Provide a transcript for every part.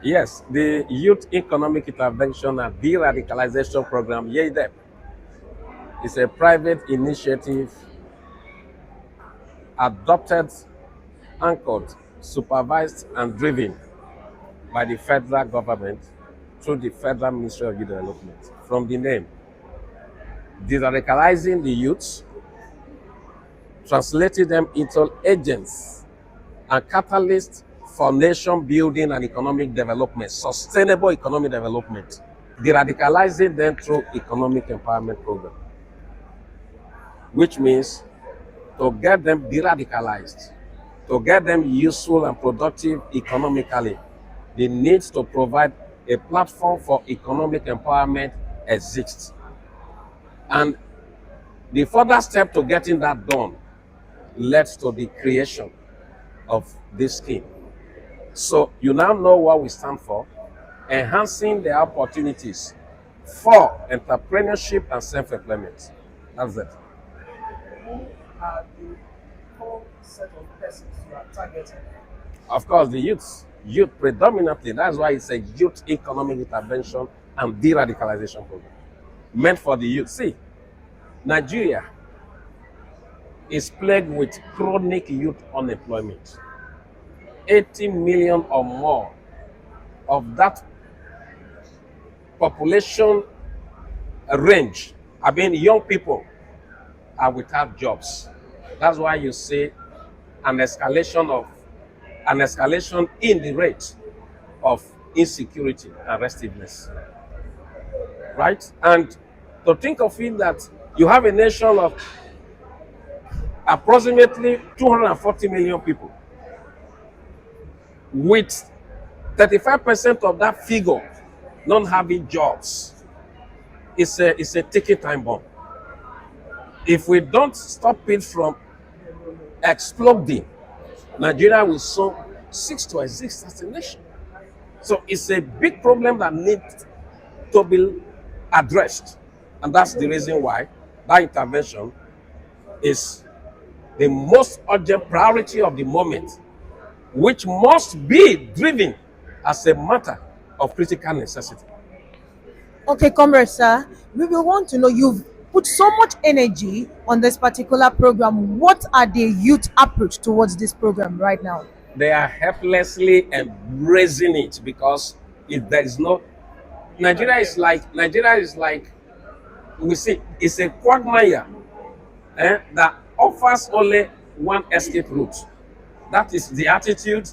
Yes, the Youth Economic Intervention and De-Radicalization Program, YEIDEP, is a private initiative adopted, anchored, supervised, and driven by the federal government through the Federal Ministry of Youth Development. From the name, de-radicalizing the youths, translating them into agents and catalysts for nation building and economic development, sustainable economic development, de-radicalizing them through economic empowerment program, which means to get them de-radicalized, to get them useful and productive economically, the need to provide a platform for economic empowerment exists. And the further step to getting that done led to the creation of this scheme. So you now know what we stand for: enhancing the opportunities for entrepreneurship and self-employment. That's it. Who are the core set of persons you are targeting? Of course, the youths, youth predominantly. That's why it's a youth economic intervention and de-radicalization program meant for the youth. See, Nigeria is plagued with chronic youth unemployment. 80 million or more of that population range, I mean, young people are without jobs. That's why you see an escalation in the rate of insecurity and restiveness. Right? And to think of it that you have a nation of approximately 240 million people, with 35% of that figure not having jobs, it's a ticking time bomb. If we don't stop it from exploding, Nigeria will soon cease to exist as a nation. So it's a big problem that needs to be addressed. And that's the reason why that intervention is the most urgent priority of the moment, which must be driven as a matter of critical necessity. Okay, comrade, sir, we will want to know, you've put so much energy on this particular program. What are the youth approach towards this program right now? They are helplessly embracing it because if there is no Nigeria is like we see it's a quagmire that offers only one escape route. That is the attitude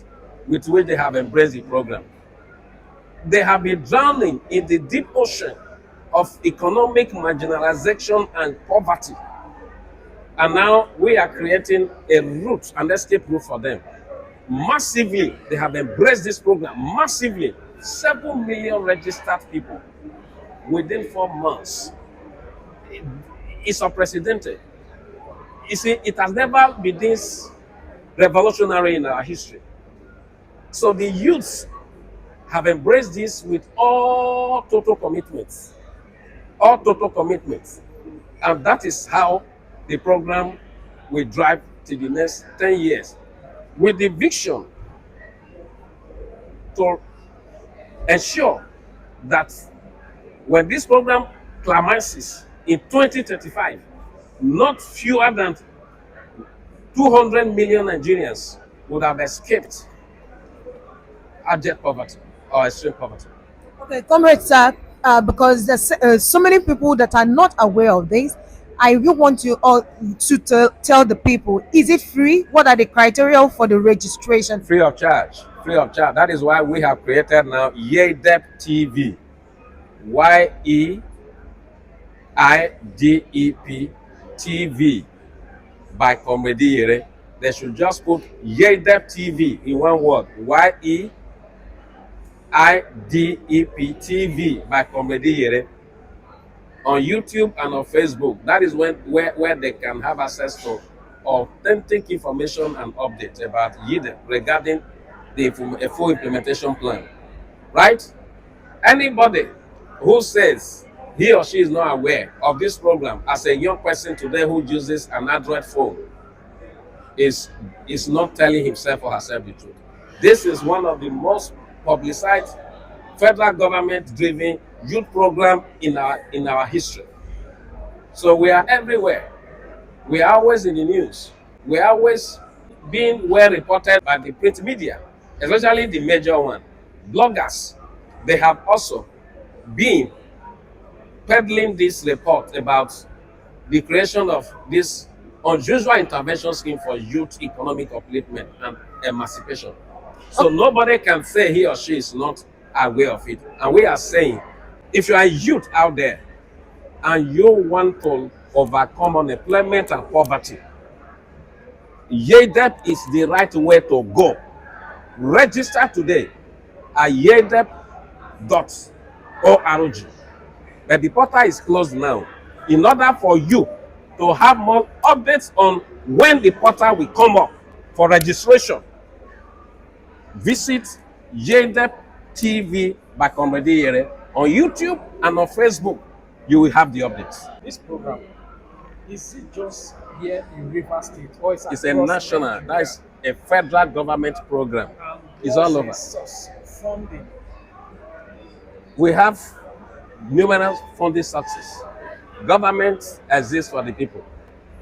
with which they have embraced the program. They have been drowning in the deep ocean of economic marginalization and poverty. And now we are creating a route, an escape route for them. Massively, they have embraced this program. Massively, 7 million registered people within 4 months. It's unprecedented. You see, it has never been this revolutionary in our history. So the youths have embraced this with all total commitments. All total commitments. And that is how the program will drive to the next 10 years. With the vision to ensure that when this program climaxes in 2035, not fewer than 200 million Nigerians would have escaped abject poverty or extreme poverty. Okay, comrade, sir, because there's so many people that are not aware of this. I will want you all to tell the people, is it free? What are the criteria for the registration? Free of charge. Free of charge. That is why we have created now YEIDEP TV. YEIDEP TV by COMRADE Iyere. They should just put YEIDEP TV in one word. YEIDEP TV by COMRADE Iyere on YouTube and on Facebook. That is where they can have access to authentic information and updates about YEIDEP regarding the full implementation plan. Right? Anybody who says he or she is not aware of this program as a young person today who uses an Android phone is not telling himself or herself the truth. This is one of the most publicized federal government-driven youth program in our history. So we are everywhere. We are always in the news. We are always being well reported by the print media, especially the major one. Bloggers, they have also been peddling this report about the creation of this unusual intervention scheme for youth economic upliftment and emancipation. So nobody can say he or she is not aware of it. And we are saying, if you are a youth out there and you want to overcome unemployment and poverty, YEIDEP is the right way to go. Register today at yeidep.org. But the portal is closed now. In order for you to have more updates on when the portal will come up for registration, visit YEIDEP TV by COMRADE Iyere on YouTube and on Facebook. You will have the updates. This program, is it just here in Rivers State, or is It's a national, that is a federal government program. It's all over. Funding. We have numerous funding sources. Government exists for the people.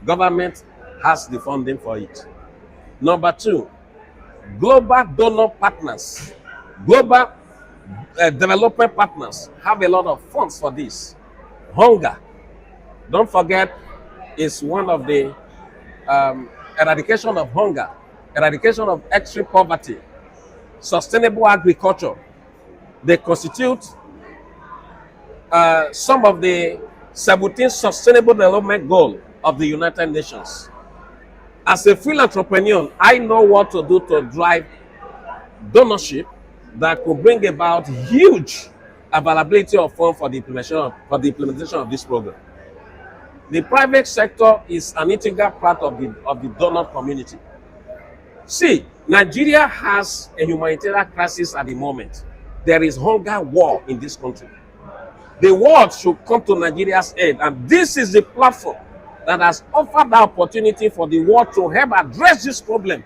Government has the funding for it. Number two, global donor partners, global development partners have a lot of funds for this. Hunger, don't forget, is one of the eradication of hunger, eradication of extreme poverty, sustainable agriculture. They constitute some of the 17 sustainable development goals of the United Nations. As a free entrepreneur, I know what to do to drive donorship that could bring about huge availability of funds for the implementation of this program. The private sector is an integral part of the donor community. See, Nigeria has a humanitarian crisis at the moment. There is hunger war in this country. The world should come to Nigeria's aid, and this is the platform that has offered the opportunity for the world to help address this problem.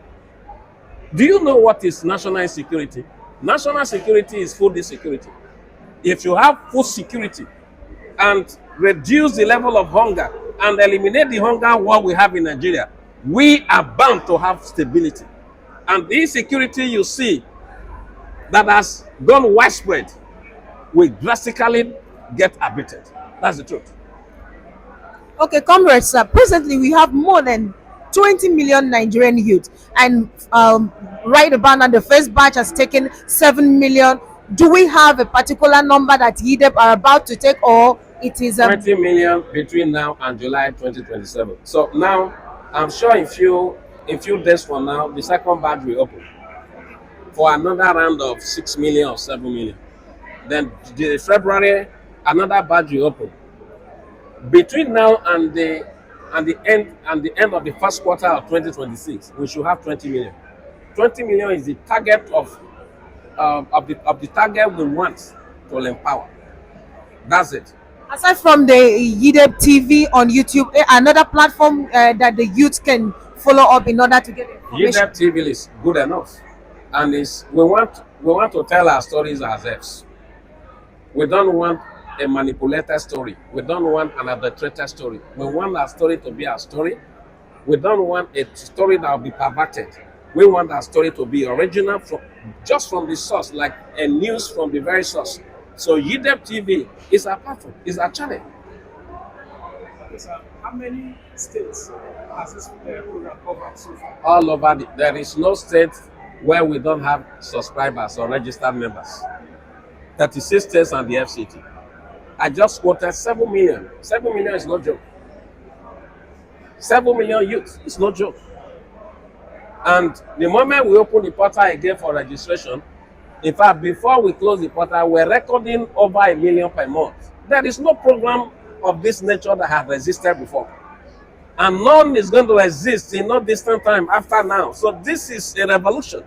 Do you know what is national insecurity? National security is food insecurity. If you have food security and reduce the level of hunger and eliminate the hunger war we have in Nigeria, we are bound to have stability. And the insecurity you see that has gone widespread will drastically get abated. That's the truth. Okay, comrades, presently we have more than 20 million Nigerian youth, and right about now the first batch has taken 7 million. Do we have a particular number that YEIDEP are about to take, or it is 20 million between now and July 2027. So now, I'm sure in few days from now, the second batch will open for another round of 6 million or 7 million. Then the February, another batch will open. Between now and the end of the first quarter of 2026, we should have 20 million. 20 million is the target of the target we want to empower. That's it. aside from the YEIDEP TV on YouTube, another platform that the youth can follow up in order to get information? YEIDEP TV is good enough, and we want to tell our stories ourselves. We don't want a manipulated story. We don't want an adulterated story. We want our story to be our story. We don't want a story that will be perverted. We want our story to be original just from the source, like a news from the very source. So YEIDEP TV is our platform, is our channel. Okay, sir. How many states has this program covered so far? All over. There is no state where we don't have subscribers or registered members. 36 states and the FCT. I just quoted 7 million. 7 million is no joke. 7 million youth is no joke. And the moment we open the portal again for registration, in fact, before we close the portal, we're recording over 1 million per month. There is no program of this nature that has existed before. And none is going to exist in no distant time after now. So this is a revolution.